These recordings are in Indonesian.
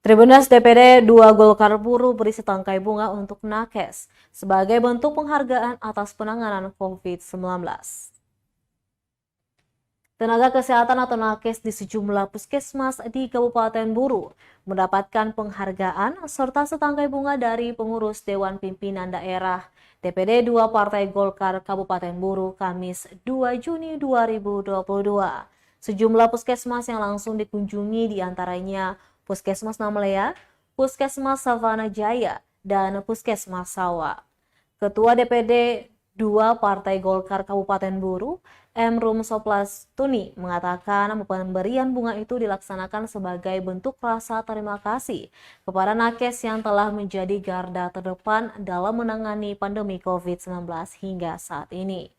Tribunnews DPD 2 Golkar Buru beri setangkai bunga untuk nakes sebagai bentuk penghargaan atas penanganan COVID-19. Tenaga kesehatan atau nakes di sejumlah puskesmas di Kabupaten Buru mendapatkan penghargaan serta setangkai bunga dari pengurus Dewan Pimpinan Daerah DPD 2 Partai Golkar Kabupaten Buru Kamis 2 Juni 2022. Sejumlah puskesmas yang langsung dikunjungi diantaranya Puskesmas Namlea, Puskesmas Savana Jaya, dan Puskesmas Sawa. Ketua DPD 2 Partai Golkar Kabupaten Buru, M. Rum Soplas Tuni, mengatakan pemberian bunga itu dilaksanakan sebagai bentuk rasa terima kasih kepada nakes yang telah menjadi garda terdepan dalam menangani pandemi COVID-19 hingga saat ini.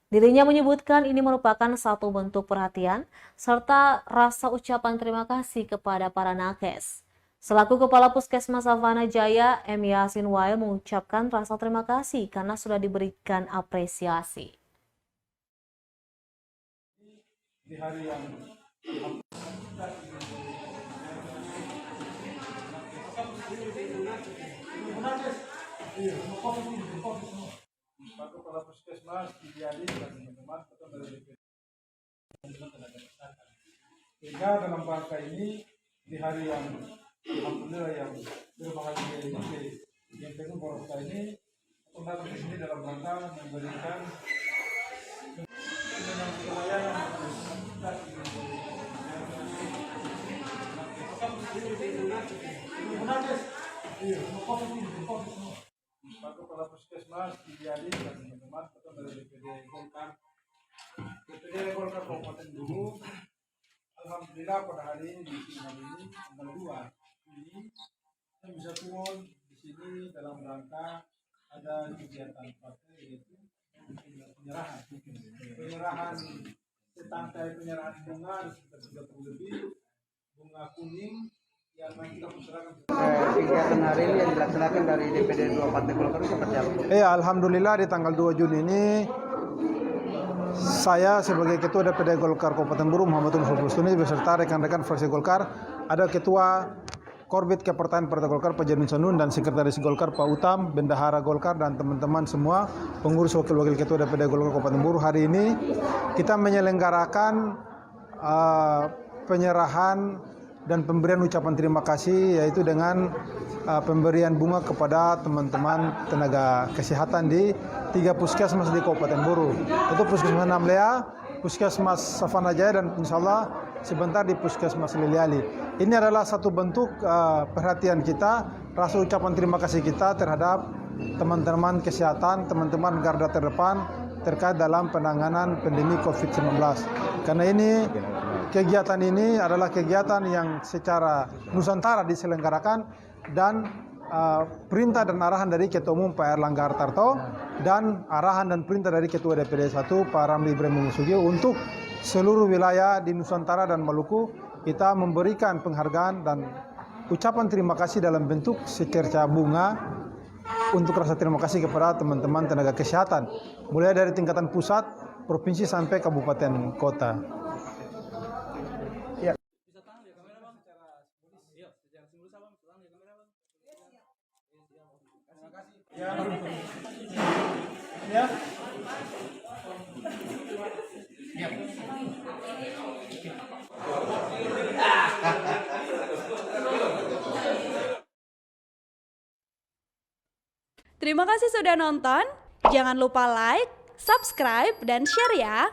Dirinya menyebutkan ini merupakan satu bentuk perhatian serta rasa ucapan terima kasih kepada para nakes. Selaku Kepala Puskesmas Savana Jaya, M. Yasin Wail mengucapkan rasa terima kasih karena sudah diberikan apresiasi. Di hari yang Pak Kepala Puskesmas Didiadi dan teman-teman atau dari DPD tenaga kesehatan. Sehingga dalam rangka ini di hari yang alhamdulillah yang berbahagia ini yang penuh barokah ini aku datang di sini dalam rangka memberikan pelayanan Pak Kepala Puskesmas Didiadi dan teman-teman atau dari DPD Golkar Kabupaten Buru. Alhamdulillah pada hari ini di sini tanggal 2 Juni saya bisa turun di sini dalam rangka ada kegiatan partai yaitu penyerahan setangkai penyerahan bunga sekitar 30 lebih bunga kuning yang kita persilakan. Kegiatan hari ini yang dilaksanakan dari DPD 2 Partai Golkar seperti apa? Alhamdulillah di tanggal 2 Juni ini saya sebagai Ketua DPD Golkar Kabupaten Buru Muhammad Suni beserta rekan-rekan fraksi Golkar, ada Ketua Korbit Kepertanian Partai Golkar Pak Janun Sanun dan Sekretaris Golkar Pak Utam, Bendahara Golkar dan teman-teman semua pengurus wakil-wakil Ketua DPD Golkar Kabupaten Buru. Hari ini kita menyelenggarakan penyerahan dan pemberian ucapan terima kasih yaitu dengan pemberian bunga kepada teman-teman tenaga kesehatan di 3 puskesmas di Kabupaten Buru. Itu Puskesmas Namlea, Puskesmas Savana Jaya dan insyaallah sebentar di Puskesmas Liliali. Ini adalah satu bentuk perhatian kita, rasa ucapan terima kasih kita terhadap teman-teman kesehatan, teman-teman garda terdepan terkait dalam penanganan pandemi COVID-19. Karena ini kegiatan ini adalah kegiatan yang secara Nusantara diselenggarakan dan perintah dan arahan dari Ketua Umum Pak Erlangga Hartarto dan arahan dan perintah dari Ketua DPD 1 Pak Ramli Ibrahim Musugio untuk seluruh wilayah di Nusantara dan Maluku kita memberikan penghargaan dan ucapan terima kasih dalam bentuk secerca bunga untuk rasa terima kasih kepada teman-teman tenaga kesehatan mulai dari tingkatan pusat, provinsi sampai kabupaten kota. Terima kasih sudah nonton. Jangan lupa like, subscribe, dan share ya.